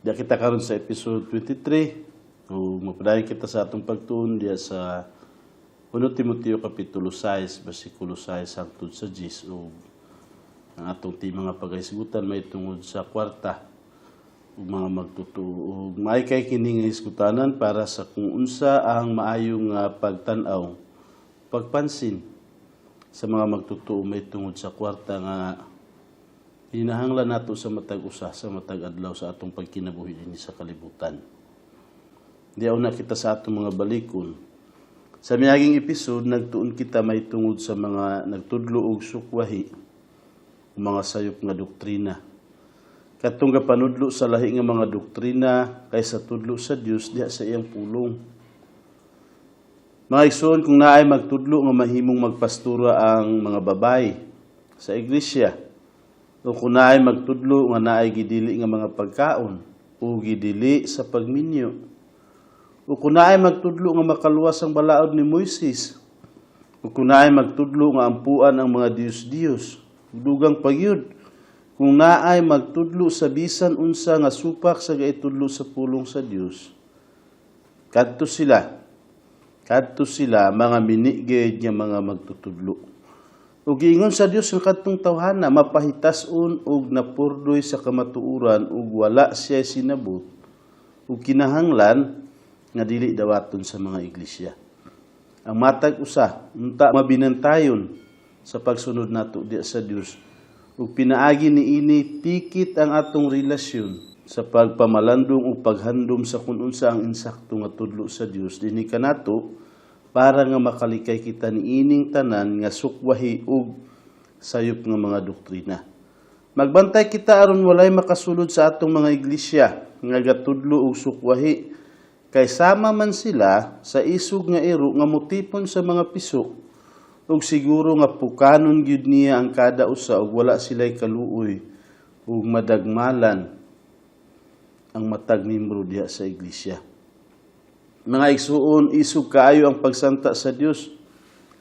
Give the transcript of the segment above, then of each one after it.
Diya kita karon sa episode 23. O mapadayon kita sa atong pagtuon diya sa 1 Timoteo kapitulo 6 bersikulo 6 hangtod sa 10 o ang atong mga pagahisgutan may tungod sa kwarta ug mga magtutuo ug maay kay kini nga isgutanan para sa kung unsa ang maayong pagtan-aw, pagpansin sa mga magtutuo may tungod sa kwarta nga hinahanglan nato sa matag usa sa matag adlaw sa atong pagkinabuhi dinhi sa kalibutan. Diya una kita sa atong mga balikon. Sa miaging episode nagtuon kita may tungod sa mga nagtudlo og sukwahi, mga sayop nga doktrina. Katong gapanudlo sa lahi nga mga doktrina kaysa tudlo sa Dios diha sa iyang pulong. Mga igsoon, kung naay magtudlo nga mahimong magpastura ang mga babae sa iglesia, o kung naay magtudlo nga naay gidili nga mga pagkaon o gidili sa pagminyo, o kung naay magtudlo nga makaluwas ang balaod ni Moises, o kung naay magtudlo nga ampuan ang mga Dios-Dios, dugang pagyud, kung naay magtudlo sa bisan unsa nga supak sa gaitudlo sa pulong sa Dios, kadto sila mga minigid nga mga magtutudlo. Ug giingon sa Dios nga kadtong tawhana mapahitas-on og napurdoy sa kamatuoran ug wala siya sinabot ug kinahanglan nga dili dawaton sa mga iglesia. Ang matag usa unta mabinantayon sa pagsunod nato diya sa Dios ug pinaagi niini tikit ang atong relasyon sa pagpamalandong ug paghandom sa kun unsa ang insakto nga tudlo sa Dios dinhi kanato para nga makalikay kita niining tanan nga sukwahi ug sayop nga mga doktrina. Magbantay kita aron walay makasulod sa atong mga iglesia nga gatudlo og sukwahi kay sama man sila sa isog nga iro nga mutipon sa mga piso ug siguro nga pukanon gyud niya ang kada usa ug wala sila'y kaluoy ug madagmalan ang matag membro diha sa iglesia. Mga igsuon, isog kaayo ang pagsanta sa Dios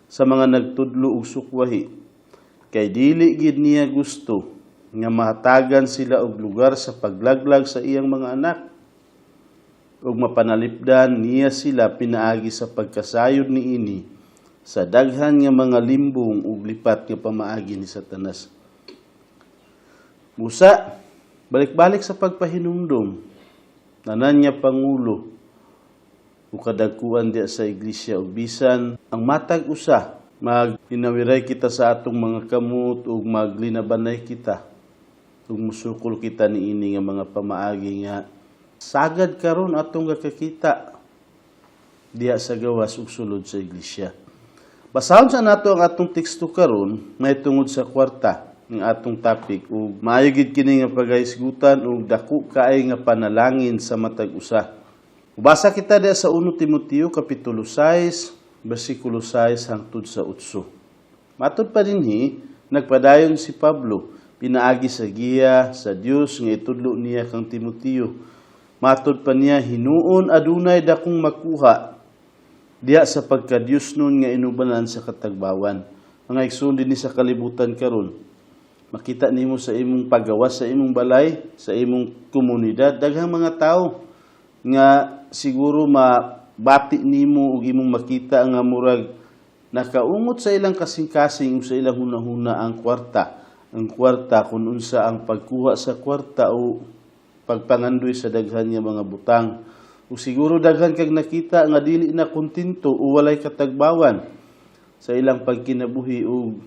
sa mga nagtudlo og sukwahi. Kay dili gid niya gusto nga mahatagan sila og lugar sa paglaglag sa iyang mga anak. Ug mapanalipdan niya sila pinaagi sa pagkasayod niini sa daghan nga mga limbong ug lipat nga pamaagi ni Satanas. Busa, balik-balik sa pagpahinumdom, tanan niya pangulo, o kadagkuan diya sa iglesia ug bisan ang matag usa magpinawiray kita sa atong mga kamot ug maglinabanay kita ug musukol kita niini nga mga pamaagi nga sagad karon atong gakakita diya sa gawas ug sulod sa iglesia. Basahon sa nato ang atong teksto karon may tungod sa kwarta ng atong topic ug maayo gid kini nga pagahisgutan ug dako kaay nga panalangin sa matag usa. Basa kita diya sa 1 Timoteo kapitulo 6, bersikulo 6 hangtod sa 8. Matod pa dinhi, nagpadayon si Pablo, pinaagi sa giya sa Dios nga itudlo niya kang Timoteo. Matod pa niya, hinuon adunay dakong makuha diya sa pagka-Dios nun nga inubanan sa katagbawan. Mga igsoon dinhi sa kalibutan karon. Makita nimo sa imong paggawas sa imong balay, sa imong komunidad, daghang mga tao nga siguro mabati nimo ug imong makita nga murag nakaungot sa ilang kasing-kasing sa ilang hunahuna ang kwarta. Ang kwarta kung unsa ang pagkuha sa kwarta o pagpangandoy sa daghan nga mga butang. O siguro daghan kag nakita nga dili na kontento o walay katagbawan sa ilang pagkinabuhi ug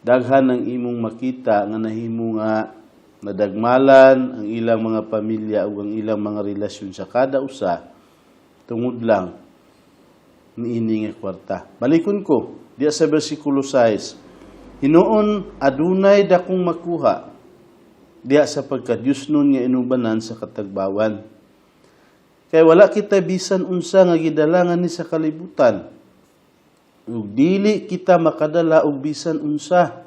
daghan ang imong makita nga nahimo nga nadagmalan ang ilang mga pamilya ug ang ilang mga relasyon sa kada usa tungod lang niini nga kwarta. Balikon ko diya sa bersikulo 6. Hinuon adunay dakong makuha diya sa pagka-Dios nun nga inubanan sa katagbawan. Kay wala kita bisan unsa nga gidalangan ni sa kalibutan. Ug dili kita makadala og bisan unsa.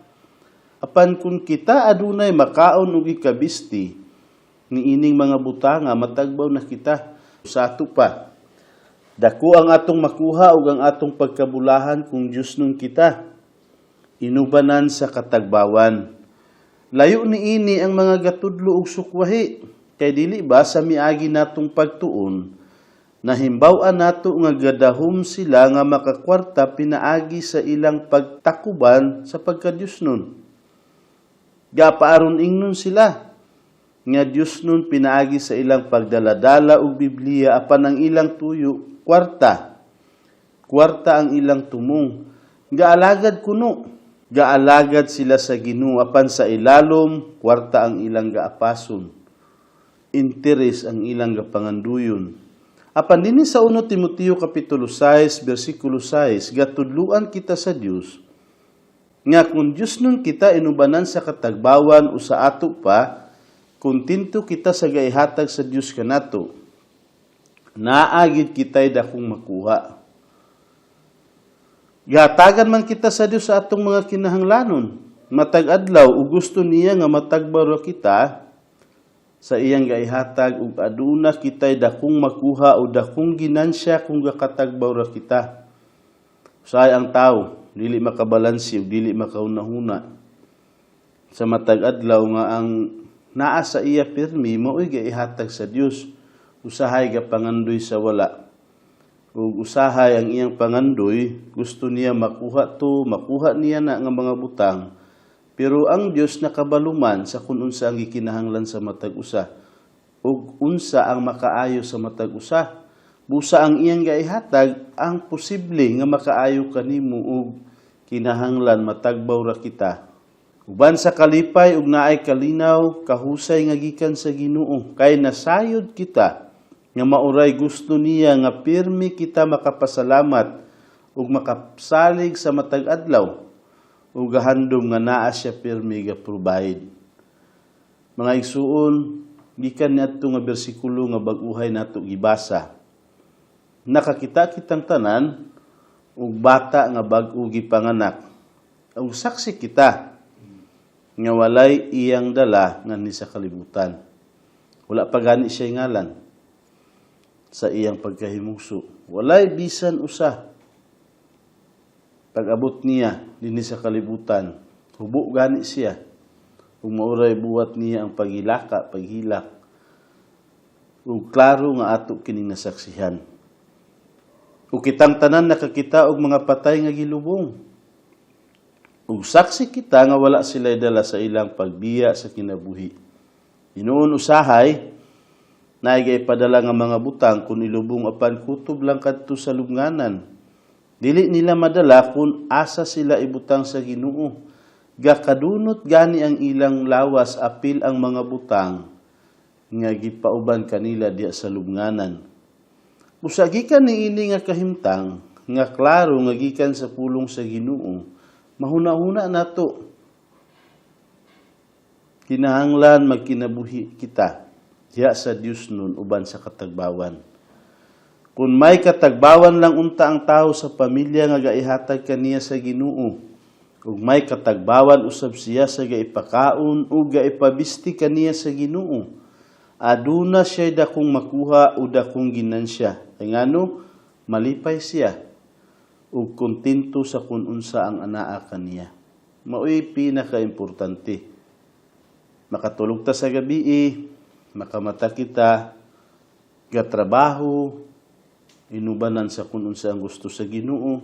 Apan kung kita adunay makaon ug ikabisti niining mga butanga matagbaw na kita sa ato pa. Dako ang atong makuha ug ang atong pagkabulahan kung Dios nun kita inubanan sa katagbawan. Layo niini ang mga gatudlo og sukwahi. Kay dili ba sa miagi natong pagtuon, nahimbaw-an nato nga gadahom sila nga makakwarta pinaagi sa ilang pagtakuban sa pagka-Diyos nun. Gapaaron ingnon sila nga Diyos nun pinaagi sa ilang pagdaladala og Biblia apan ang ilang tuyo kwarta. Kwarta ang ilang tumong. Gaalagad kuno. Gaalagad sila sa Ginoo apan sa ilalom kwarta ang ilang gaapason. Interes ang ilang gapanganduyon. Apan dinhi sa 1 Timoteo kapitulo 6 bersikulo 6 gatudluan kita sa Dios nga kung Dios nun kita inubanan sa katagbawan o sa ato pa, kuntinto kita sa gaihatag sa Dios kanato. Naagid kita'y dakong makuha. Gatagan man kita sa Dios sa atong mga kinahanglanon. Matag adlaw o gusto niya nga matagbaw kita sa iyang gaihatag ug aduna kita'y dakong makuha o dakong ginansya kung gakatagbaw ra kita. Usahay ang tao, dili makabalansi ug dili makaunahuna. Sa matag adlaw nga ang naa sa iya pirmi mao'y gaihatag sa Dios. Usahay gapangandoy sa wala. Ug usahay ang iyang pangandoy, gusto niya makuha niya na nga mga butang. Pero ang Dios nakabaluman sa kung unsa ang gikinahanglan sa matag usa ug unsa ang makaayo sa matag usa. Busa ang iyang gaihatag ang posible nga makaayo kanimo ug kinahanglan matagbaw ra kita. Uban sa kalipay ug naay kalinaw kahusay nga gikan sa Ginoo kay nasayod kita nga mauray gusto niya nga pirmi kita makapasalamat ug makasalig sa matag adlaw. O gahandom nga naa siya pirmi ga-provide. Mga igsuon, gikan niadto nga bersikulo nga bag-uhay nato gibasa. Nakakita kitang tanan ug bata nga bag-o gipanganak. Ug saksi kita nga walay iyang dala nga ni sa kalibutan. Wala pa gani siya ngalan sa iyang pagkahimugso. Walay bisan usa. Pag-abot niya dinhi sa kalibutan, hubo gani siya. Ug mauray buhat niya ang paghilak. Ug klaro nga ato kining nasaksihan. Ug kitang tanan nakakita og mga patay nga gilubong. Ug saksi kita nga wala sila dala sa ilang pagbiya sa kinabuhi. Hinuon usahay naay padala nga mga butang kun ilubong apan kutob lang kadto sa lubnganan. Dili nila madala kung asa sila ibutang sa Ginoo. Gakadunot gani ang ilang lawas apil ang mga butang nga gipauban kanila diya sa lubnganan. Busagikan ni ini nga kahimtang nga klaro nga gikan sa pulong sa Ginoo. Mahuna-huna nato. Kinahanglan magkinabuhi kita diya sa Dios nun uban sa katagbawan. Kung may katagbawan lang unta ang tao sa pamilya nga gaihatag kaniya sa Ginoo, ug may katagbawan usab siya sa gaipakaon ug gaipabisti kaniya sa Ginoo, aduna siya dakong makuha o dakong ginansya. Ngano malipay siya ug kontento sa kun unsa ang anaa kaniya. Mao'y pinaka-importante. Makatulog ta sa gabi, makamata kita, gatrabaho, inubanan sa kung unsa ang gusto sa Ginoo,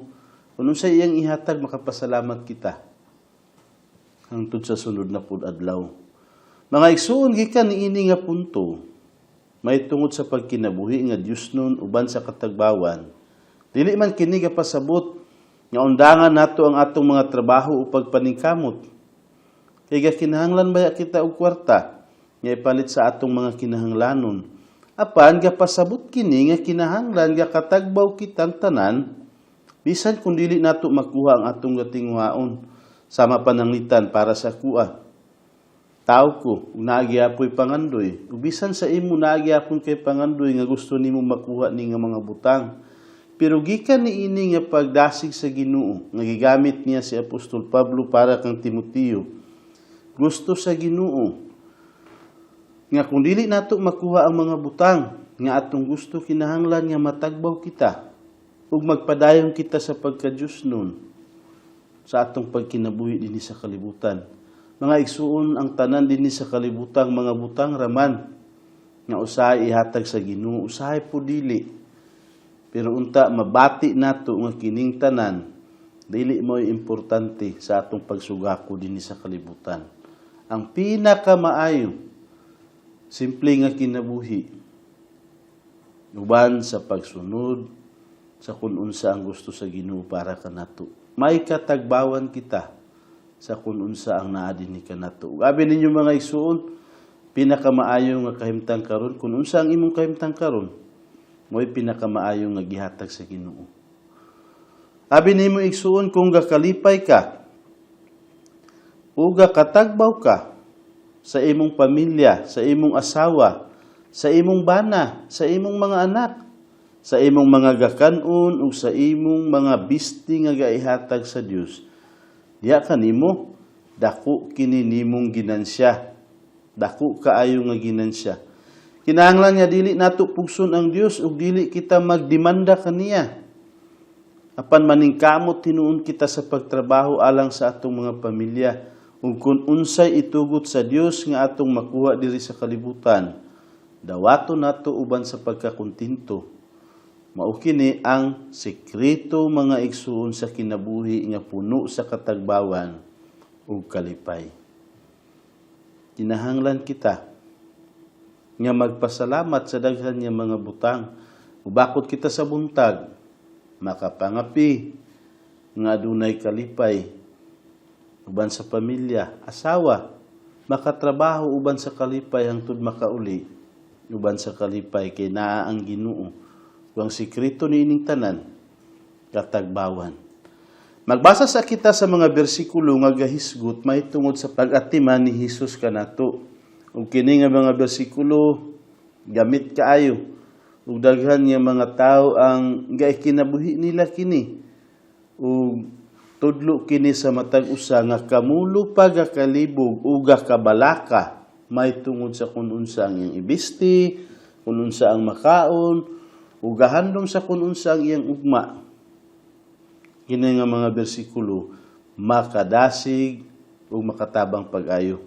kung unsa iyang ihatag makapasalamat kita hangtod sa sunod na pud adlaw. Mga igsuon gikan niini nga punto, may tungod sa pagkinabuhi nga Dios nun uban sa katagbawan. Dili man kini gapasabot nga undangan nato ang atong mga trabaho o pagpaningkamot. Kay kinahanglan baya kita og kwarta nga ipalit sa atong mga kinahanglanon. Apan gapasabot kini nga kinahanglan gakatagbaw kitang tanan bisan kun dili nato makuha ang atong gatingwaon sama pananglitan para sa kuha. Tao ko, naagiapoy pangandoy. Bisan sa imo naagiapon kay pangandoy nga gusto nimo makuha ni nga mga butang. Pero gikan ni ini nga pagdasig sa Ginoo nga gigamit niya si Apostol Pablo para kang Timoteo. Gusto sa Ginoo nga kung dili nato makuha ang mga butang nga atong gusto kinahanglan nga matagbaw kita ug magpadayon kita sa pagka-Dios nun sa atong pagkinabuhi dinhi sa kalibutan. Mga igsuon ang tanan dinhi sa kalibutang mga butang raman. nga usahay ihatag sa Ginoo, usahay po dili. Pero unta mabati nato nga kining tanan, dili mo importante sa atong pagsugako dinhi sa kalibutan. Ang pinakamaayo, simple nga kinabuhi, uban sa pagsunod sa kung unsa ang gusto sa Ginoo para kanato. May katagbawan kita sa kung unsa ang naa dinhi kanato. Abi ninyo mga igsuon, pinakamaayo nga kahimtang karon, kung unsa ang imong kahimtang karon, mo'y pinakamaayo nga gihatag sa Ginoo. Abi nimo igsuon, kung gakalipay ka o gakatagbaw ka sa imong pamilya, sa imong asawa, sa imong bana, sa imong mga anak, sa imong mga gakanon o sa imong mga bisti nga gaihatag sa Dios, diya kanimo dako kini nimong ginansya. Dako kaayo nga ginansya. Kinahanglan nga dili nato pugson ang Dios ug dili kita magdemanda kaniya. Apan maningkamot tinuon kita sa pagtrabaho alang sa atong mga pamilya ug kun unsay itugot sa Dios nga atong makuha diri sa kalibutan, dawato nato uban sa pagkakontinto. Mao kini ang sekreto mga igsuon sa kinabuhi nga puno sa katagbawan ug kalipay. Kinahanglan kita nga magpasalamat sa daghan nga mga butang. Ubakot kita sa buntag, makapangapi nga adunay kalipay uban sa pamilya, asawa, makatrabaho uban sa kalipay hangtod makauli uban sa kalipay kay naa ang Ginoo. Ang sikreto niining tanan, katagbawan. Magbasa sa kita sa mga bersikulo nga gahisgot may tungod sa pag-atiman ni Hesus kanato. Ug kini nga mga bersikulo gamit kaayo. Ug daghan nga mga tawo ang gaikinabuhi nila kini. Ug tudlo kini sa matag usa nga kamulo pa gakalibog ug gakabalaka may tungod sa kun unsa ang iyang ibisti, kun unsa ang makaon, ug gahandom sa kun unsa ang iyang ugma. Kini nga mga bersikulo makadasig ug makatabang pag-ayo.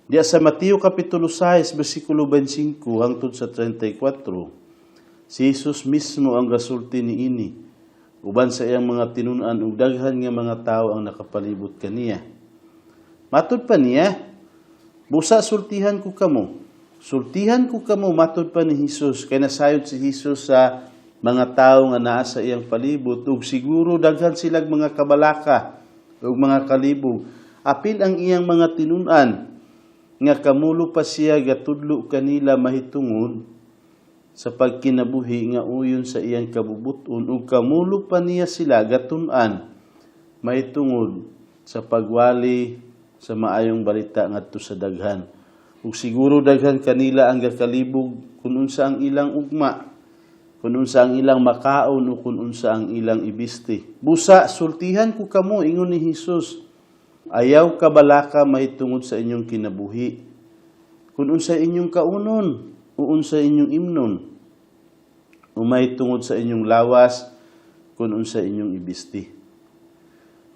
Diya sa Mateo kapitulo 6 bersikulo 25 hangtod sa 34, si Jesus mismo ang gasulti niini uban sa iyang mga tinun-an ug daghan nga mga tawo ang nakapalibot kaniya. Matud pa niya, busa sultihan ko kamo. Sultihan ko kamo, matud pa ni Jesus, kay nasayod si Jesus sa mga tao nga naa sa iyang palibot, ug siguro daghan silang mga kabalaka ug mga kalibog. Apil ang iyang mga tinun-an, nga kamulo pa siya gatudlo kanila mahitungod sa pagkinabuhi nga uyon sa iyang kabubuton, ug kamulo pa niya sila gatun-an mahitungod sa pagwali sa maayong balita ngadto sa daghan. Ug siguro daghan kanila ang gakalibog kun unsa ang ilang ugma, kun unsa ang ilang makaon o kun unsa ang ilang ibisti. Busa sultihan ko kamo, ingon ni Jesus, ayaw kabalaka mahitungod sa inyong kinabuhi. Kun unsa inyong kaunon o unsa inyong imnon, o mahitungod sa inyong lawas kun unsa inyong ibisti.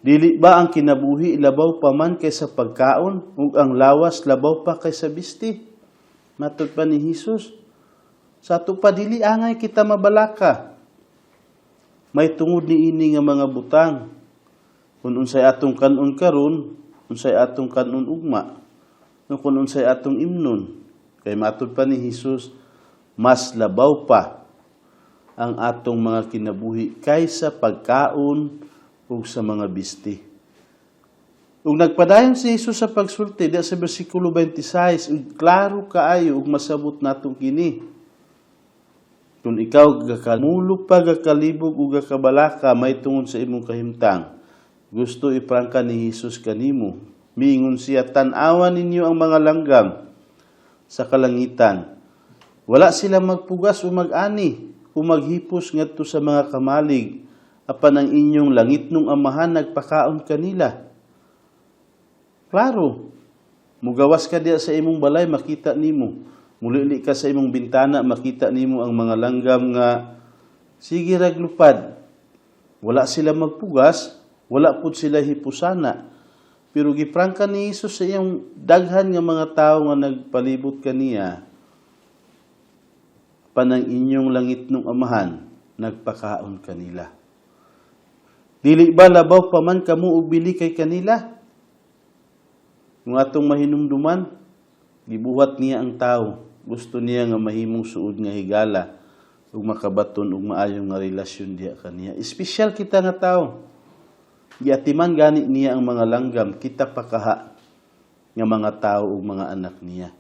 Dili ba ang kinabuhi labaw pa man kaysa pagkaon, ug ang lawas labaw pa kaysa bisti? Matud pa ni Jesus. Sa ato pa dili angay kita mabalaka. May tungod ni ini nga mga butang. Kung unsay atong kanon karon, unsay atong kanon ugma, no kung unsay atong imnon. Kay matud pa ni Jesus, mas labaw pa ang atong mga kinabuhi kaysa pagkaon ug sa mga bisti. Ug nagpadayon si Jesus sa pagsulti diya sa bersikulo 26, ug klaro kaayo ug masabot natong kini. Kung ikaw gakamulo pa gakalibog ug gakabalaka may tungod sa imong kahimtang, gusto iprangka ni Jesus kanimo. Miingon siya, tan-awan ninyo ang mga langgam sa kalangitan. Wala sila magpugas o mag-ani o maghipos ngadto sa mga kamalig, apan ang inyong langitnong amahan nagpakaon kanila. Klaro, mugawas ka diya sa imong balay, makita nimo. Mulili ka sa imong bintana, makita nimo ang mga langgam nga sige raglupad. Wala sila magpugas, wala pud sila hipusana. Pero giprangka ni Jesus sa iyang daghan nga mga tao nga nagpalibot kaniya, apan ang inyong langit nung amahan nagpakaon kanila. Dili ba labaw pa man kamo og bili kay kanila? Kung atong mahinumduman, gibuhat niya ang tao. Gusto niya nga mahimong suod nga higala ug makabaton og maayong nga relasyon diha kaniya. Espesyal kita nga tao. Giatiman gani niya ang mga langgam, kita pakaha nga mga tao ug mga anak niya.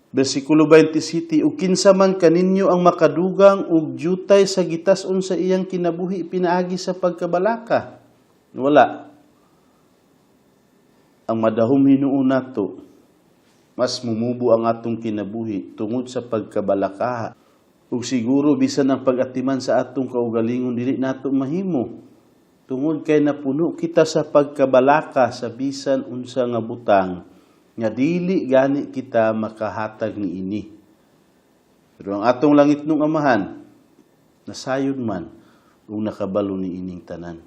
Bersikulo 27, ug kinsa man kaninyo ang makadugang ug jutay sa gitas-on sa iyang kinabuhi pinaagi sa pagkabalaka. Wala. Ang madahom hinuon nato, mas mumubo ang atong kinabuhi tungod sa pagkabalakaha. Ug siguro bisan ang pag-atiman sa atong kaugalingon dili nato mahimo. Tungod kay napuno kita sa pagkabalaka sa bisan unsa nga butang nga dili gani kita makahatag niini. Pero ang atong langit nung amahan nasayod man ug nakabalo niining tanan.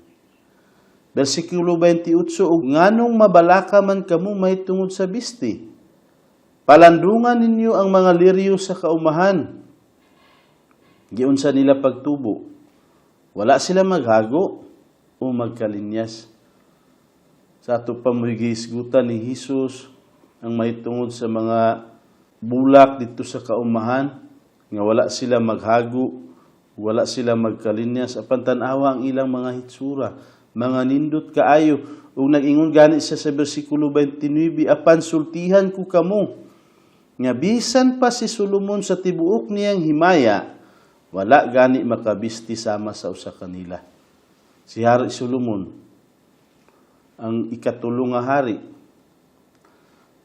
Bersikulo 28, ug nganong mabalaka man kamo may tungod sa bisti. Palandungan ninyo ang mga liryo sa kaumahan. Giunsa nila pagtubo. Wala sila maghago o magkalinyas. Sa ato pamrigisgutan ni Jesus ang may tungod sa mga bulak dito sa kaumahan nga wala sila maghago, wala sila magkalinyas, apan tan-awa ang ilang mga hitsura, mga nindot kaayo. Ug nag-ingon gani siya sa bersikulo 29, apan sultihan ko kamo nga bisan pa si Solomon sa tibuok niyang himaya, wala gani makabisti sama sa usa kanila. Si Hari Solomon, ang ikatulong nga hari,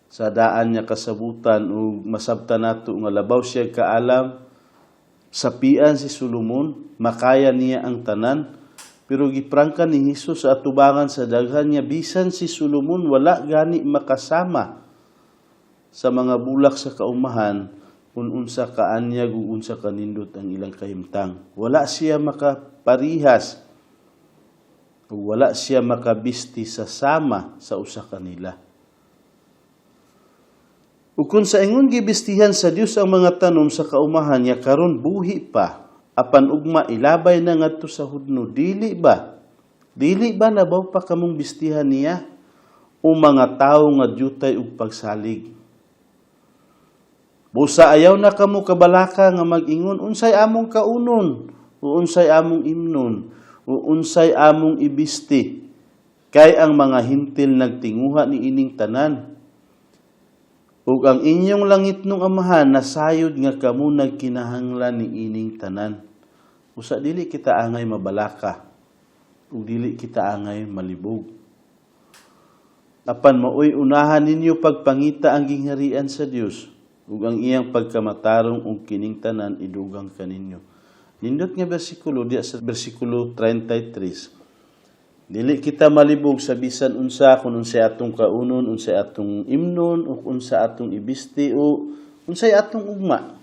sa daan niya kasabutan o masabtan nato nga labaw siya kaalam, sapian si Solomon, makaya niya ang tanan, pero giprangkan ni Jesus sa atubangan sa daghan niya, bisan si Solomon wala gani makasama sa mga bulak sa kaumahan, kung unsa kaanyag ug unsa kanindot ang ilang kahimtang. Wala siya makaparihas, ug wala siya makabisti sa sama sa usa kanila. Ug kung sa ingon gibistihan sa Dios ang mga tanom sa kaumahan niya karon buhi pa, apan ugma ilabay na ngadto sa hudno, dili ba labaw pa kamong bistihan niya o mga tawo nga jutay ug pagsalig? Busa ayaw na kamo kabalaka nga mag-ingon, unsay among kaunon o unsay among imnon o unsay among ibisti, kay ang mga hintil nagtinguha ni ining tanan. Ug ang inyong langit nung amahan nasayod nga kamo nagkinahanglan ni ining tanan. Usa dili kita angay mabalaka ug dili kita angay malibog. Apan maoy unahan ninyo pagpangita ang gingharian sa Dios ug ang iyang pagkamatarong ug kining tanan idugang kaninyo. Nindot nga bersikulo diya sa bersikulo 33. Dili kita malibog sa bisan unsa, kung unsay atong kaunon, unsay atong imnon, o unsa atong ibisti, o unsay atong ugma.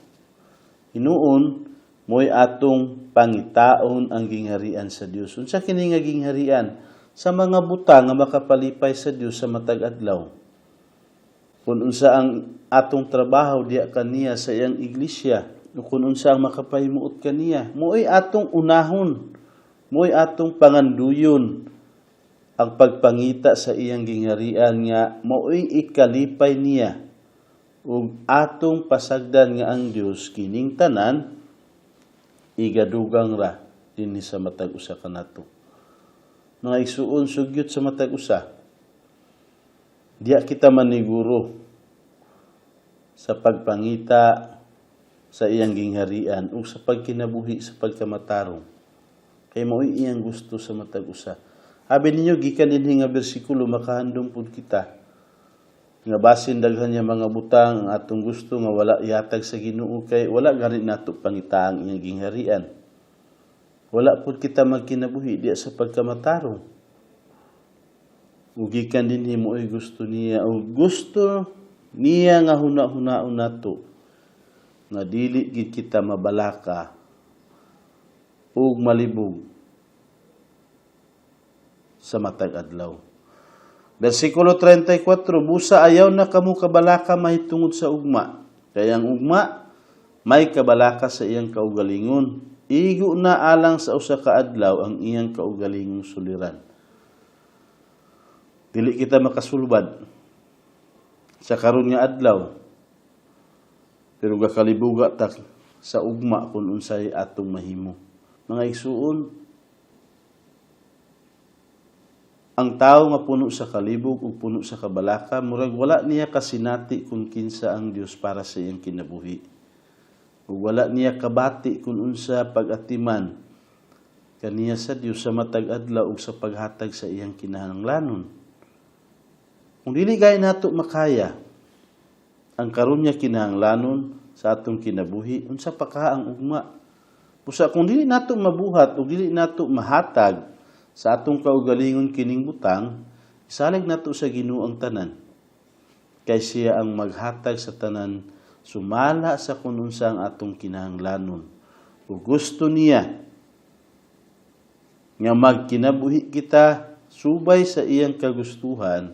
Hinuon, mo'y atong pangitaon ang gingharian sa Dios. Unsa kini nga gingharian? Sa mga butang nga makapalipay sa Dios sa matag adlaw. Kung unsa ang atong trabaho diya kaniya sa iyang iglesia, o kung unsa ang makapahimuot kaniya, mo'y atong unahon, mo'y atong panganduyon ang pagpangita sa iyang gingharian nga mao'y ikalipay niya ug atong pasagdan nga ang Dios kining tanan igadugang ra dinhi sa matag usa kanato. Mga igsuon sugyot sa matag usa, diya kita maniguro sa pagpangita sa iyang gingharian ug sa pagkinabuhi sa pagkamatarong, kay mao'y iyang gusto sa matag usa. Habi ninyo, gikan dinhi nga bersikulo, makahandom pud kita. Nga basin daghan niya mga butang, ang atong gusto nga wala ihatag sa Ginoo, kay wala gani nato pangitaang iyang gingharian. Wala pud kita magkinabuhi diya sa pagkamatarong. Ug gikan dinhi mo'y gusto niya, o gusto niya nga huna-hunaon nato, nga dili gid kita mabalaka ug malibog sa matag adlaw. Bersikulo 34, busa ayaw na kamo kabalaka mahitungod sa ugma. Kaya ang ugma, may kabalaka sa iyang kaugalingon. Igo na alang sa usa ka adlaw ang iyang kaugalingong suliran. Dili kita makasulbad sa karon nga adlaw. Pero gakalibuga ta sa ugma kung unsay atong mahimo. Mga igsuon, ang tao nga puno sa kalibog ug puno sa kabalaka, murag wala niya kasinati kung kinsa ang Dios para sa iyang kinabuhi. Ug wala niya kabati kung unsa pag-atiman kaniya sa Dios sa matag adlaw ug sa paghatag sa iyang kinahanglanon. Kung dili gay nato makaya ang karon nga kinahanglanon sa atong kinabuhi, unsa pa ka ang ugma? Busa kung dili nato mabuhat ug dili nato mahatag sa atong kaugalingon kining butang, isalig nato sa Ginoo ang tanan. Kay siya ang maghatag sa tanan, sumala sa kung unsa ang atong kinahanglanon. Ug gusto niya nga magkinabuhi kita subay sa iyang kagustuhan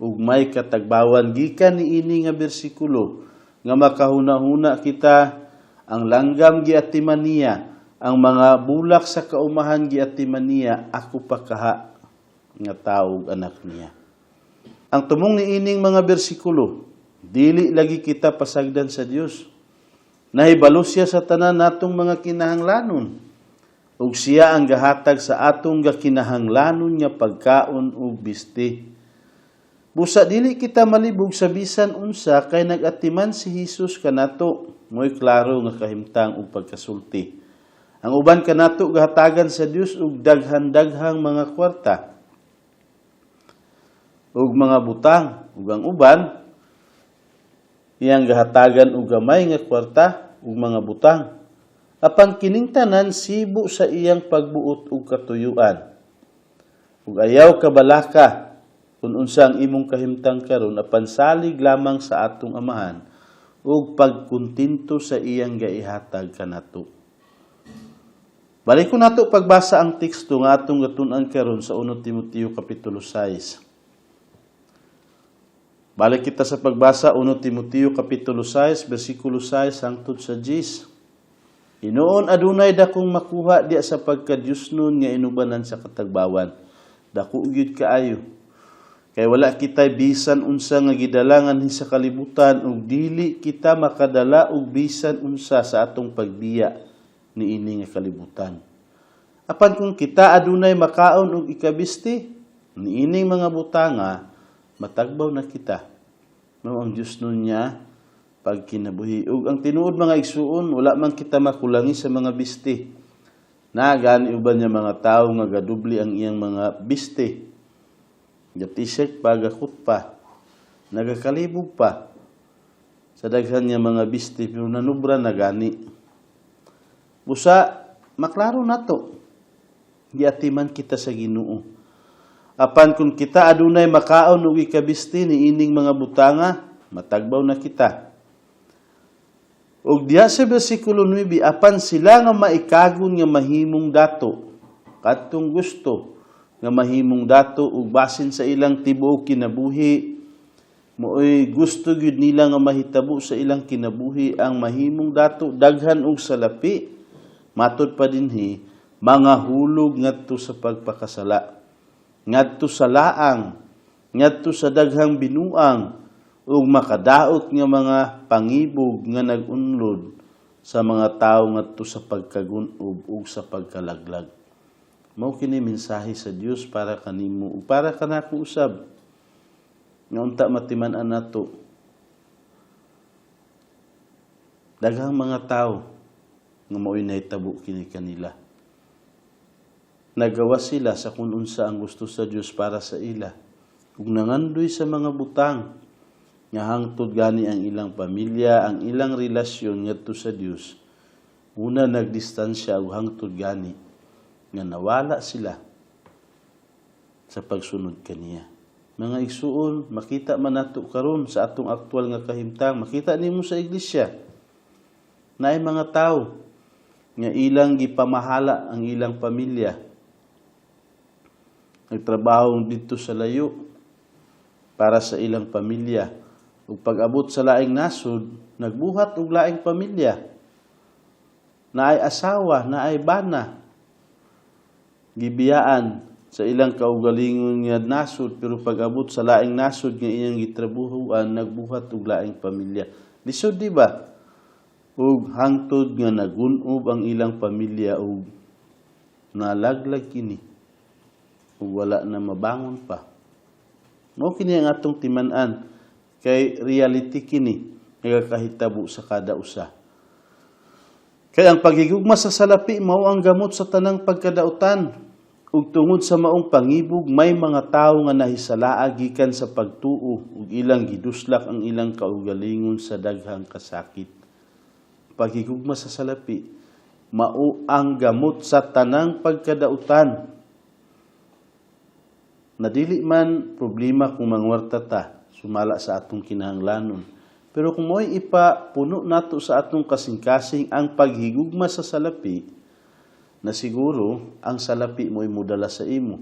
ug may katagbawan gikan niini nga bersikulo nga makahuna-huna kita ang langgam giatiman niya, ang mga bulak sa kaumahan giatiman niya, ako pa kaha nga tawo anak niya. Ang tumong niining mga bersikulo, dili lagi kita pasagdan sa Dios. Nahibalo siya sa tanan natong mga kinahanglanon. Ug siya ang gahatag sa atong gakinahanglanon nga pagkaon ug bisti. Busa dili kita malibog sa bisan unsa kay nagatiman si Hesus kanato. Mo'y klaro nga kahimtang ug pagkasulti. Ang uban kanato gahatagan sa Dios ug daghan-daghang mga kwarta ug mga butang, ug ang uban iyang gahatagan og gamay nga kwarta ug mga butang. Apan kining tanan sibo sa iyang pagbuot ug katuyuan. Ug ayaw kabalaka kung unsa ang imong kahimtang karon, apan salig lamang sa atong amahan ug pagkuntinto sa iyang gaihatag kanato. Balik ko nato pagbasa ang teksto nga atong gatun-an karon sa 1 Timoteo kapitulo 6. Balik kita sa pagbasa 1 Timoteo kapitulo 6, bersikulo 6 hangtod sa 10. Inoon adunay dakong makuha diya sa pagkadyusnon nga inubanan sa katagbawan. Dako gyud kaayo. Kay wala kitay bisan unsa nga gidalangan sa kalibutan ug dili kita makadala og bisan unsa sa atong pagbiya niini nga kalibutan. Apan kung kita adunay makaon og ikabisti niining mga butanga, matagbaw na kita. Mao ang Dios nun niya pagkinabuhi. Ug ang tinuod mga igsuon, wala man kita makulangi sa mga bisti. Gani uban niya mga tao nga gadubli ang iyang mga bisti. Gatisek pa, gakot pa, nagakalibog pa. Sa daghan niya mga bisti, pero nanubra na gani. Busa, maklaro nato. Giatiman kita sa Ginoo. Apan kung kita adunay makaon ug ikabisti ni ining mga butanga, matagbaw na kita. Ug diha sa bersikulo 9, apan sila nga maikagon nga mahimong dato, kadtong gusto nga mahimong dato ug basin sa ilang tibuok kinabuhi, mooy gusto gyud nila nga mahitabo sa ilang kinabuhi ang mahimong dato daghan og salapi. Matud pa dinhi, mga hulog ngadto sa pagpakasala, ngadto sa laang, ngadto sa daghang binuang, ug makadaot nga mga pangibog nga nagunlod sa mga tawo ngadto sa pagkagunob ug sa pagkalaglag. Mao kini mensahe sa Dios para kanimo ug para kanako usab. Nga unta matiman-an nato. Daghang mga tawo nga mao'y nahitabo kini kanila. Nagawa sila sa kung unsa ang gusto sa Dios para sa ila. Ug nangandoy sa mga butang nga hangtod gani ang ilang pamilya, ang ilang relasyon ngadto sa Dios. Una nagdistansya ug hangtod gani nga nawala sila sa pagsunod kaniya. Mga igsuon, makita man nato karon sa atong aktual nga kahimtang, makita nimo sa iglesia. Naay mga tawo nga ilang gipamahala ang ilang pamilya. Nagtrabaho dito sa layo para sa ilang pamilya. Ug pag-abot sa laing nasod, nagbuhat og laing pamilya. na ay asawa, na ay bana, gibiyaan sa ilang kaugalingon nga nasod, pero pag-abot sa laing nasod nga iyang gitrabuhuan, nagbuhat og laing pamilya. Lisod, di ba? Ug hangtod nga nagunob ang ilang pamilya ug nalaglag kini ug wala na mabangon pa. Mao kini ang atong timan-an kay reality kini nagakahitabo sa kada usa. Kaya ang paghigugma sa salapi mao ang gamot sa tanang pagkadautan. Ug tungod sa maong pangibog, may mga tawo nga nahisalaa gikan sa pagtuo ug ilang giduslak ang ilang kaugalingon sa daghang kasakit. Paghigugma sa salapi mao ang gamot sa tanang pagkadautan. Nadili man problema kung mangwarta ta, sumala sa atong kinahanglanon. Pero kung mo'y ipapuno nato sa atong kasing-kasing ang paghigugma sa salapi, na siguro ang salapi mo'y mudala sa imo.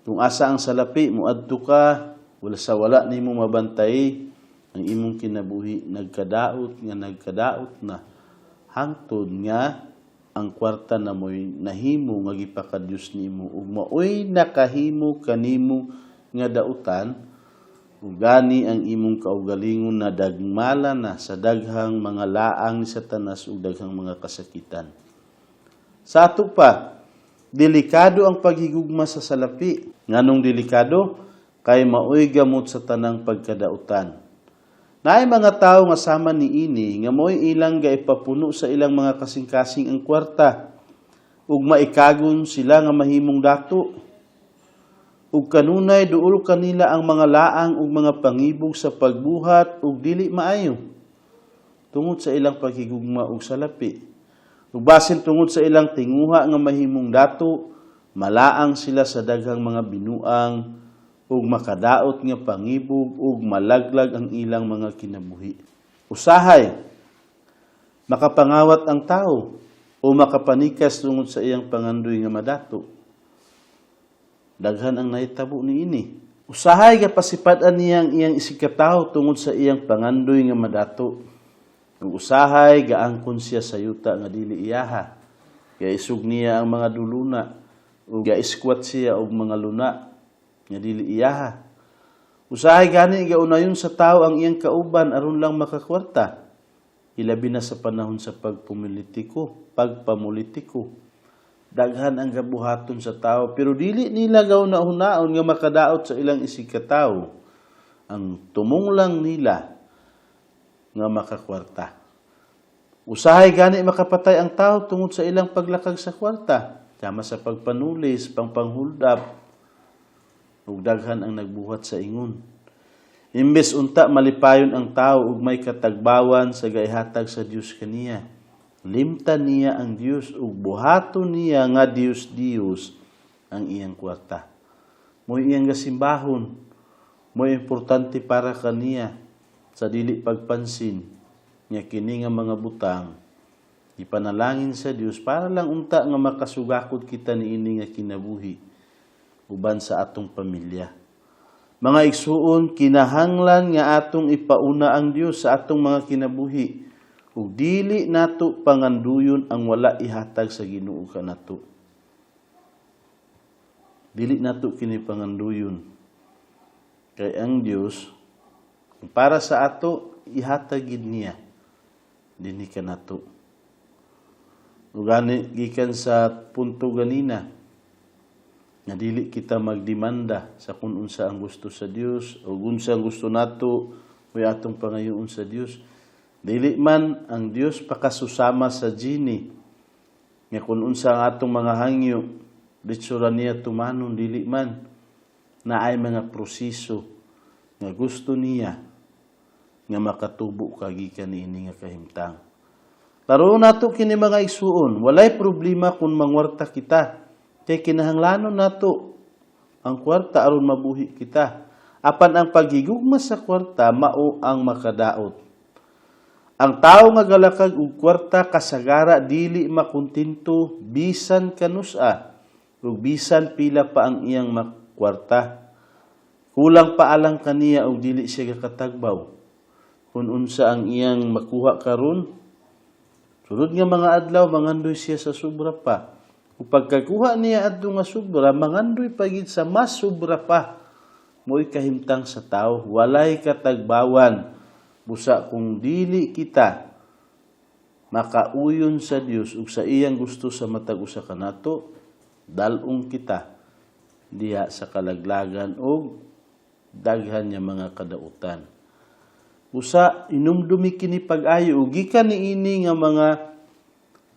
Kung asa ang salapi, muadto ka, wala nimo mabantay, ang imong kinabuhi nagkadaot na hangtod nga ang kwarta na mo'y nahimo nga gipakadyos nimo ug maoy nakahimo kanimo nga dautan ug gani ang imong kaugalingon na dagmala na sa daghang mga laang ni Satanas ug daghang mga kasakitan. Sa ato pa, delikado ang paghigugma sa salapi. Nganong delikado? Kay maoy gamot sa tanang pagkadautan. Naay mga tawo nga sama ni ini nga mo'y ilang gaipapuno sa ilang mga kasing-kasing ang kwarta ug maikagon sila nga mahimong dato. Ug kanunay duol kanila ang mga laang ug mga pangibog sa pagbuhat ug dili maayo tungod sa ilang paghigugma ug salapi. Ug basin tungod sa ilang tinguha nga mahimong dato, malaang sila sa daghang mga binuang ug makadaot nga pangibog ug malaglag ang ilang mga kinabuhi. Usahay, makapangawat ang tao o makapanikas tungod sa iyang pangandoy nga madato. Daghan ang nahitabo niini. Usahay nga pasipat-an niya ang iyang isikataw tungod sa iyang pangandoy nga madato. Ug usahay gaangkon siya sa yuta nga dili iyaha. Kaya isug niya ang mga duluna ug ga-squat siya og mga luna nga dili iyaha. Usahay gani gaunayon sa tao ang iyang kauban aron lang makakwarta. Ilabi na sa panahon sa pagpamulitiko. Daghan ang gabuhaton sa tao pero dili nila gauna-hunaon nga makadaot sa ilang isikataw. Ang tumong lang nila nga makakwarta. Usahay gani makapatay ang tao tungod sa ilang paglakag sa kwarta, sama sa pagpanulis, pangpanghuldap, ug daghan ang nagbuhat sa ingon. Imbes unta malipayon ang tao ug may katagbawan sa gaihatag sa Dios kaniya. Limtan niya ang Dios ug buhaton niya nga Dios ang iyang kwarta. Mo'y iyang gasimbahon, mo'y importante para kaniya sa dili pagpansin nga kini nga mga butang ipanalangin sa Dios para lang unta nga makasugakod kita niini nga kinabuhi uban sa atong pamilya. Mga igsuon, kinahanglan nga atong ipauna ang Dios sa atong mga kinabuhi ug dili nato panganduyon ang wala ihatag sa Ginoo kanato. Dili nato kini panganduyon kay ang Dios para sa ato, ihatagid niya. Dini ka nato. Ugani, gikan sa punto ganina, na dili kita magdemanda sa kung unsa ang gusto sa Dios o unsa ang gusto nato o atong pangayoon sa Dios. Dili man ang Dios pakasusama sa gini. Nga kung unsa ang atong mga hangyo, ditsura niya tumanon, dili man na ay mga proseso nga gusto niya nga makatubo kagikan niini nga kahimtang. Laro nato kini mga igsuon, walay problema kung mangwarta kita. Kay kinahanglanon nato ang kwarta aron mabuhi kita. Apan ang paghigugma sa kwarta mao ang makadaot. Ang tao nga galakag og kwarta kasagara dili makuntinto bisan kanusa ug bisan pila pa ang iyang makwarta. Kulang pa alang kaniya og dili siya katagbaw. Kung unsa ang iyang makuha karon, Sulod nga mga adlaw, mangandoy siya sa sobra pa. Kung pagkakuha niya adto nga sobra, mangandoy pagid sa mas sobra pa. Mo'y kahimtang sa tao, walay katagbawan. Busa kung dili kita makauyon sa Dios ug sa iyang gusto sa matag usa kanato, dalong kita diha sa kalaglagan o daghan niya mga kadautan. Usa, inumdumi kini pag-ayo ug gikan niini nga mga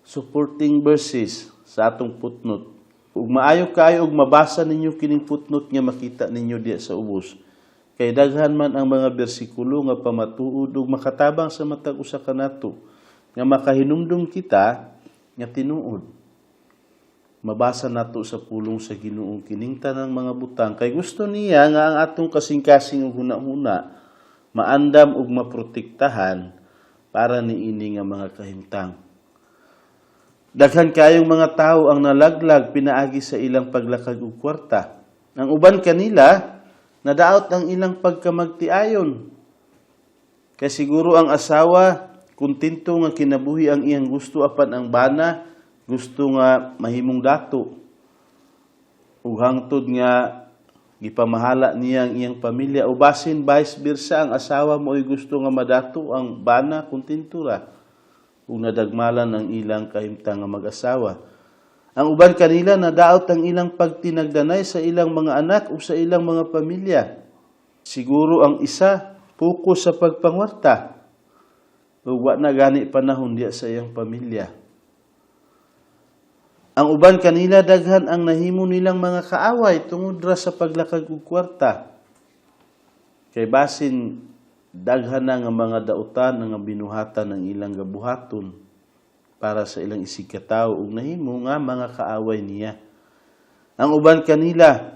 supporting verses sa atong putnot. Ug maayo kayo ug mabasa ninyo kining putnot nga makita ninyo diha sa ubos. Kay daghan man ang mga bersikulo nga pamatuod ug makatabang sa matag usa kanato nga makahinumdum kita nga tinuod. Mabasa nato sa pulong sa Ginoo kining tanang mga butang kay gusto niya nga ang atong kasing-kasing ug hunahuna maandam ug maprotektahan para niini nga mga kahimtang. Daghan kayong mga tao ang nalaglag pinaagi sa ilang paglakag og kwarta. Ang uban kanila nadaot ang ilang pagkamagtiayon. Kay siguro ang asawa kontento nga kinabuhi ang iyang gusto apan ang bana gusto nga mahimong dato. Ug hangtod nga gipamahala niya ang iyang pamilya o basin vice versa ang asawa mo ay gusto nga madato ang bana kontentura ug nadagmalan ang ilang kahimtang nga mag-asawa. Ang uban kanila nadaot ang ilang pagtinagdanay sa ilang mga anak o sa ilang mga pamilya. Siguro ang isa focus sa pagpangwarta ug wa na gani panahon diya sa iyang pamilya. Ang uban kanila daghan ang nahimo nilang mga kaaway tungod ra sa paglakag og kwarta. Kay basin daghan na nga mga dautan nga binuhatan ng ilang gabuhaton para sa ilang isigkatawo ug nahimo nga mga kaaway niya. Ang uban kanila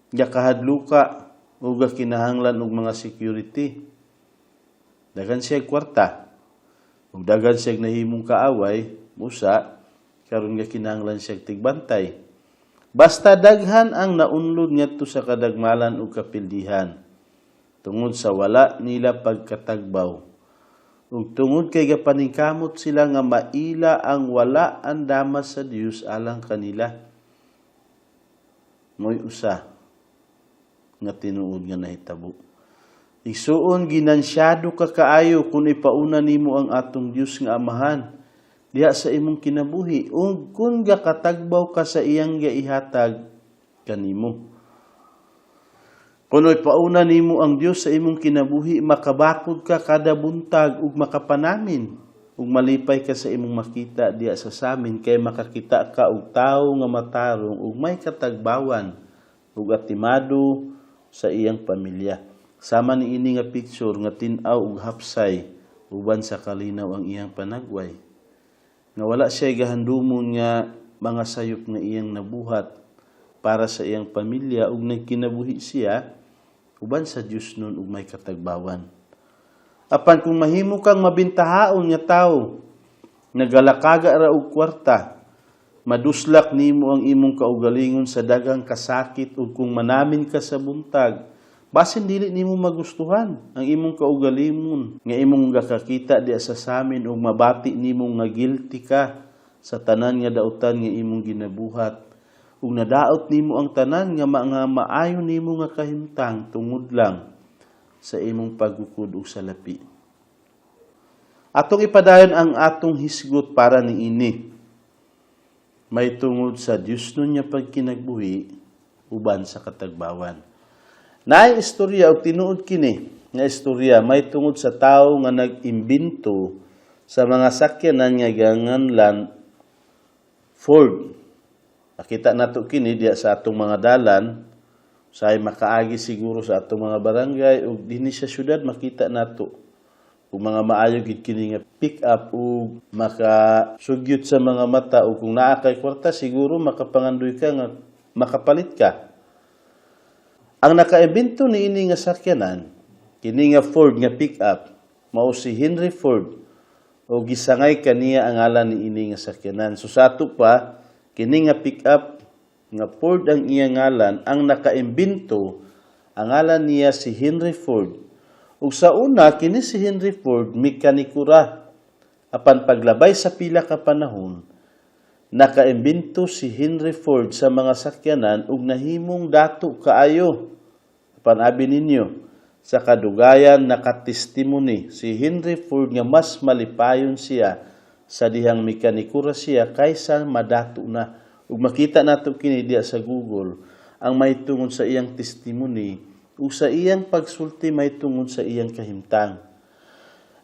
gakahadluka ug kinahanglan og mga security. Daghan siya kwarta ug daghan siya nahimong kaaway, musa karon nga kinahanglan siya tigbantay. Basta daghan ang naunlod ngadto sa kadagmalan ug kapildihan tungod sa wala nila pagkatagbaw ug tungod kay gapaningkamot sila nga maila ang wala ang damas sa Dios alang kanila. Mo'y usa nga tinuod nga nahitabo. Isuon ginansyado ka kaayo kung ipauna nimo ang atong Dios nga Amahan diha sa imong kinabuhi ug kung gakatagbaw ka sa iyang gihatag kanimo. Kuno'y pauna nimo ang Dios sa imong kinabuhi, makabakod ka kada buntag ug makapanamin ug malipay ka sa imong makita diha sa samin kay makakita ka og tawo nga matarong ug may katagbawan ug atimado sa iyang pamilya. Sama niini nga picture nga tin-aw ug hapsay uban sa kalinaw ang iyang panagway. Nga wala siya gahandumon nga mga sayop nga iyang nabuhat para sa iyang pamilya ug nagkinabuhi siya uban sa Dios nun ug may katagbawan. Apan kung mahimo kang mabintahaon nga tawo, nagalakaga ra og kwarta, maduslak nimo ang imong kaugalingon sa daghang kasakit ug kung manamin ka sa buntag, basin dili nimo magustuhan ang imong kaugalingon nga imong gakakita diha sa samin ug mabati nimo nga guilty ka sa tanan nga dautan nga imong ginabuhat. Ug nadaot nimo ang tanan nga maayo nimo nga kahimtang tungod lang sa imong pagukod ug salapi. Atong ipadayon ang atong hisgot para niini. May tungod sa Dios nun nga pagkinagbuhi uban sa katagbawan. Naay istorya og tinuod kini nga istorya may tungod sa tawo nga nag-imbento sa mga sakyanan nga ganganlan Ford. Nakita nato kini diya sa atong mga dalan, say makaagi siguro sa atong mga barangay ug dinhi sa syudad makita nato ug mga maayo gid kini nga pick up ug makasugyot sa mga mata ug kung naa kay kwarta siguro makapangandoy ka nga makapalit ka. Ang nakaimbento niini nga sakyanan kini nga Ford nga pick up mao si Henry Ford o gisangay kaniya ang ngalan niini nga sakyanan. So sa ato pa kini nga pick-up nga Ford ang iya ngalan, ang nakaimbento, ang ngalan niya si Henry Ford. Ug sa una, kini si Henry Ford, mekanikura. Apan paglabay sa pila ka panahon, nakaimbento si Henry Ford sa mga sakyanan ug nahimong dato kaayo. Apan abi ninyo, sa kadugayan nakatestimony si Henry Ford nga mas malipayon siya sa dihang mekanikura siya kaysa madato na. Ug makita nato kini diya sa Google ang mahitungod sa iyang testimony ug sa iyang pagsulti mahitungod sa iyang kahimtang.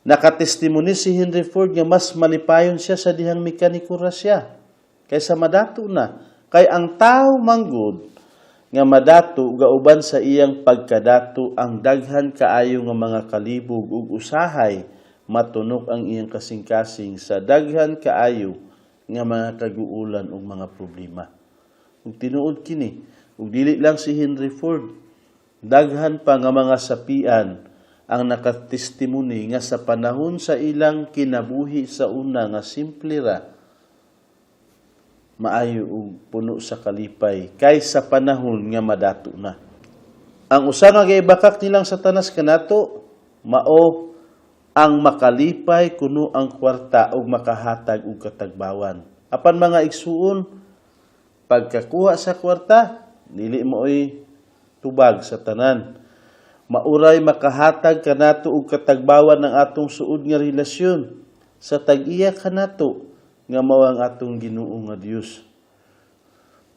Nakatestimony si Henry Ford nga mas malipayon siya sa dihang mekanikura siya kaysa madato na. Kay ang tao manggod nga madato gauban sa iyang pagkadato ang daghan kaayo nga mga kalibog ug usahay matunok ang iyang kasing-kasing sa daghan kaayo nga mga kaguulan ug mga problema. Ug tinuod kini, ug dili lang si Henry Ford, daghan pa nga mga sapian ang nakatestimony nga sa panahon sa ilang kinabuhi sa una nga simple ra, maayo ug puno sa kalipay kaysa panahon nga madato na. Ang usa nga giibakak nilang Satanas kanato mao ang makalipay kuno ang kwarta ug makahatag og katagbawan. Apan mga igsuon, pagkakuha sa kwarta, dili mo'y tubag sa tanan. Mauray makahatag kanato og katagbawan ng atong suod nga relasyon sa tag-iya kanato nga mao ang atong Ginoo nga Dios.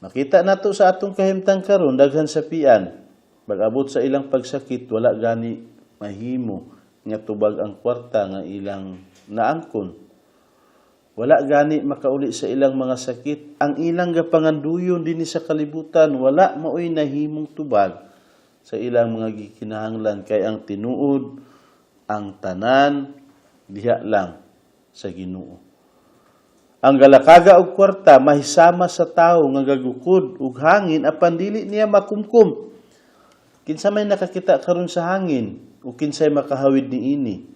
Makita nato sa atong kahimtang karon daghan sapian, pag-abot sa ilang pagsakit wala gani mahimo nga tubag ang kwarta nga ilang naangkon. Wala gani makauli sa ilang mga sakit. Ang ilang gapanganduyon dinhi sa kalibutan, wala maoy nahimong tubag sa ilang mga gikinahanglan kay ang tinuod, ang tanan, diha lang sa Ginoo. Ang galakaga og kwarta mahisama sa tawo nga gagukod ug hangin apan dili niya makumkum. Kinsa may nakakita karon sa hangin ug kinsay makahawid niini.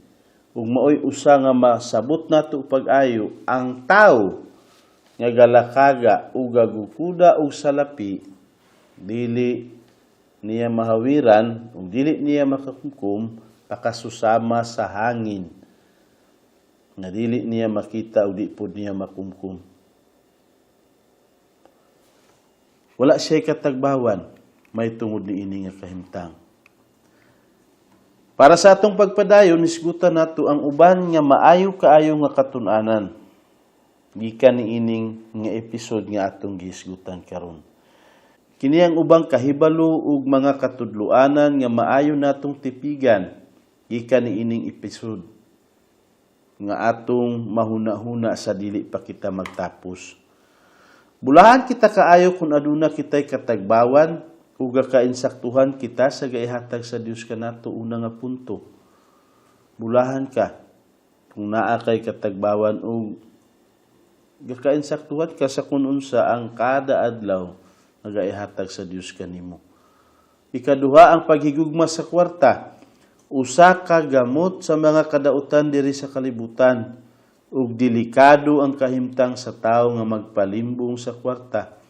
Ug maoy usa nga masabot nato pag-ayo ang tawo nga galakaga ug gagukuda ug salapi dili niya mahawiran ug dili niya makakumkum pakasusama sa hangin nga dili niya makita ug di pud niya makumkum. Wala siya katagbawan may tungod niini nga kahimtang. Para sa atong pagpadayon, nisgutan nato ang uban nga maayo kaayo nga katun-anan. Gikan niining nga episode nga atong gihisgutan karon. Kini ang ubang kahibalo ug mga katudloanan nga maayo natong tipigan gikan niining episode nga atong mahuna-huna sa dili pa kita magtapos. Bulahan kita kaayo kung aduna kitay katagbawan ug kainsaktuhan kita sa gaihatag sa Dios kanato una nga punto. Bulahan ka kung naa kay katagbawan ug gakainsaktuhan ka sa kun unsa ang kada adlaw nga gaihatag sa Dios kanimo. Ikaduha ang paghigugma sa kwarta. Usa ka gamot sa mga kadautan diri sa kalibutan ug delikado ang kahimtang sa tawo nga magpalimbong sa kwarta.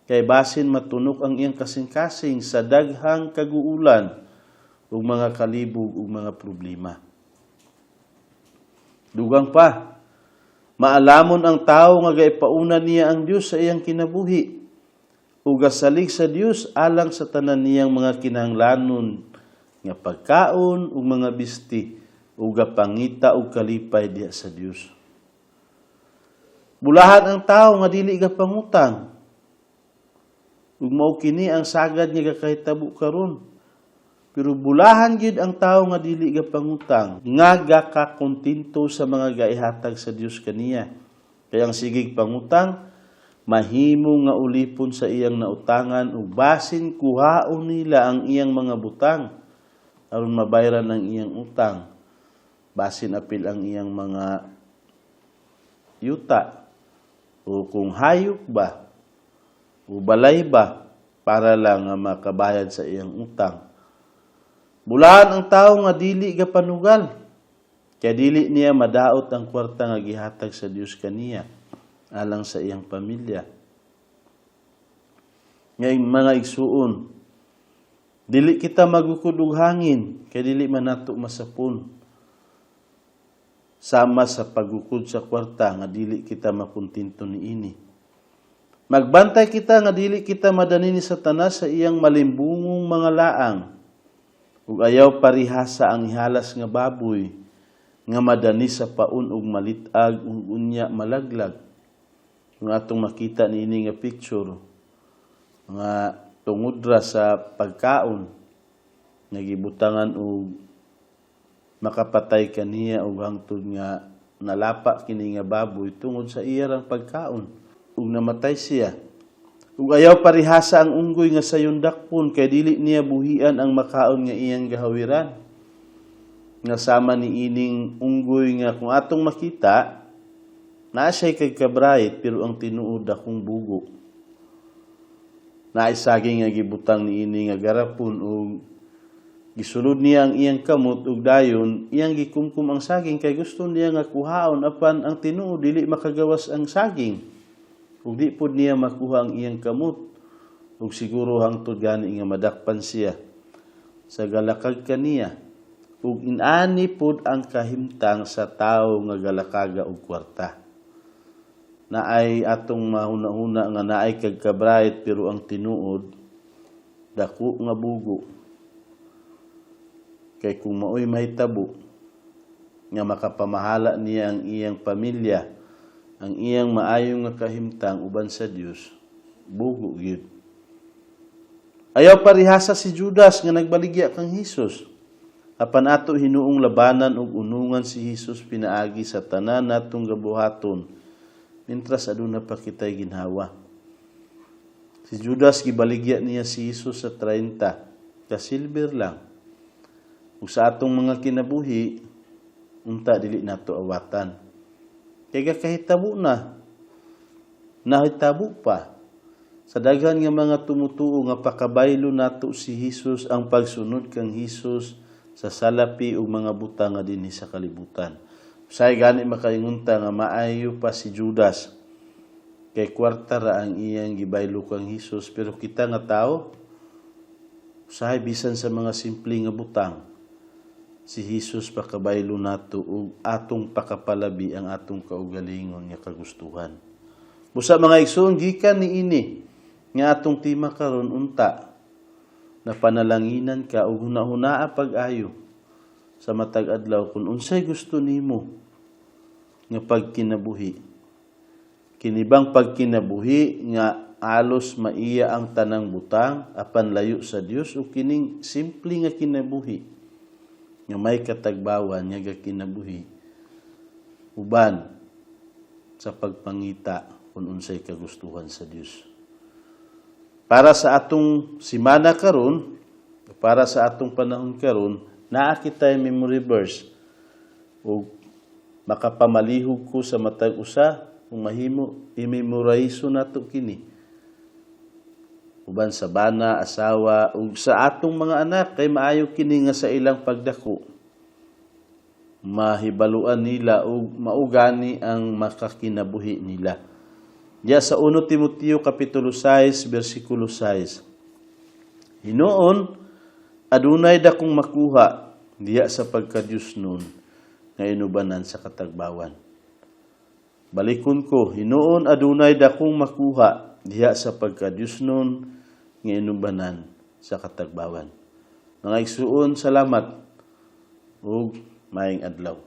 Kay basin matunok ang iyang kasing-kasing sa daghang kaguulan ug mga kalibog ug mga problema. Dugang pa, maalamon ang tawo nga gaipauna niya ang Dios sa iyang kinabuhi ug gasalig sa Dios alang sa tanan niyang mga kinahanglanon nga pagkaon ug mga bisti ug gapangita ug kalipay diha sa Dios. Bulahan ang tawo nga dili gapangutang. Ug mao kini ang sagad nga gakahitabo karon. Pero bulahan gyud ang tawo nga dili gapangutang, nga gakakontento sa mga gaihatag sa Dios kaniya. Kay ang sigig pangutang mahimo nga ulipon sa iyang nautangan ug basin kuhaon nila ang iyang mga butang aron mabayaran ang iyang utang. Basin apil ang iyang mga yuta o kung hayop ba o balay ba para lang nga makabayad sa iyang utang. Bulahan ang tawo nga dili gapanugal, kaya dili niya madaot ang kwarta nga gihatag sa Dios kaniya alang sa iyang pamilya. Ngay mga igsuon, dili kita magukod og hangin, kaya dili man nato masapon. sama sa pagukod sa kwarta nga dili kita makuntinto niini. Magbantay kita nga dili kita madani ni Satanas sa iyang malimbungong mga laang. Ug ayaw parihasa ang ihalas nga baboy nga madani sa paun ug malitag ug unya malaglag. Kung atong makita niini nga picture nga tungod ra sa pagkaon nagibutangan og makapatay kaniya og hangtod nga nalapa kini nga baboy tungod sa iyang pagkaon ug namatay siya. Ug ayaw parihasa ang unggoy nga sayon dakpon kay dili niya buhian ang makaon nga iyang gahawiran. Nga sama ni ining unggoy nga kung atong makita naa siya kay kabrayit pero ang tinuod akong bugo. Naay saging nga gibutang ni ini nga garapon ug gisulod niya ang iyang kamot ug dayon iyang gikumkum ang saging kay gusto niya nga kuhaon apan ang tinuod dili makagawas ang saging ug di pud niya makuha ang iyang kamot ug siguro hangtod gani nga madakpan siya sa galakag kaniya ug inani pud ang kahimtang sa tawo nga galakaga og kwarta. Naay atong mahuna-huna nga naay kag kabrayit pero ang tinuod dako nga bugo. Kay kung maoy mahitabo nga makapamahala niya ang iyang pamilya, ang iyang maayong nga kahimtang uban sa Dios, bugo gyud. Ayaw parihasa si Judas nga nagbaligya kang Hesus. Apan ato hinuong labanan ug unungan si Hesus pinaagi sa tanan natong gabuhaton. Mintras aduna pa kita'y ginhawa. Si Judas gibaligya niya si Jesus sa 30, ka silver lang. Ug sa atong mga kinabuhi, unta dili nato awatan. Kaya kahitabo na, nahitabo pa. Sa daghan nga mga tumutuo nga pakabaylo nato si Jesus ang pagsunod kang Jesus sa salapi ug mga butang nga dinhi sa kalibutan. Say gani makaingunta nga maayo pa si Judas kay kwarta ra ang iyang gibaylo kang Hesus pero kita nga tao say bisan sa mga simple nga butang si Hesus pakabaylo nato ug atong pakapalabi ang atong kaugalingon nga kagustuhan. Busa mga igsoon gikan niini nga atong tema karon unta na panalanginan ka ug hunahunaa pag-ayo sa matag adlaw kung unsay gusto nimo nga pagkinabuhi. Kinibang pagkinabuhi nga alos maiya ang tanang butang apan layo sa Dios o kining simple nga kinabuhi nga may katagbawan nga kinabuhi uban sa pagpangita kung unsay kagustuhan sa Dios. Para sa atong simana karon, para sa atong panahon karon, naa kita'y memory verse o makapamalihog ko sa matag usa kung mahimo i-memorize nato kini uban sa bana, asawa ug sa atong mga anak kay maayo kini nga sa ilang pagdako mahibaluan nila ug maugani ang makakinabuhi nila. Diya sa 1 Timoteo kapitulo 6 bersikulo 6. Hinuon adunay dakong makuha diya sa pagka-Diyos nun nga inubanan sa katagbawan. Balikon ko, hinuon adunay dakong makuha diya sa pagka-Diyos nun nga inubanan sa katagbawan. Mga igsuon, salamat ug maayong adlaw.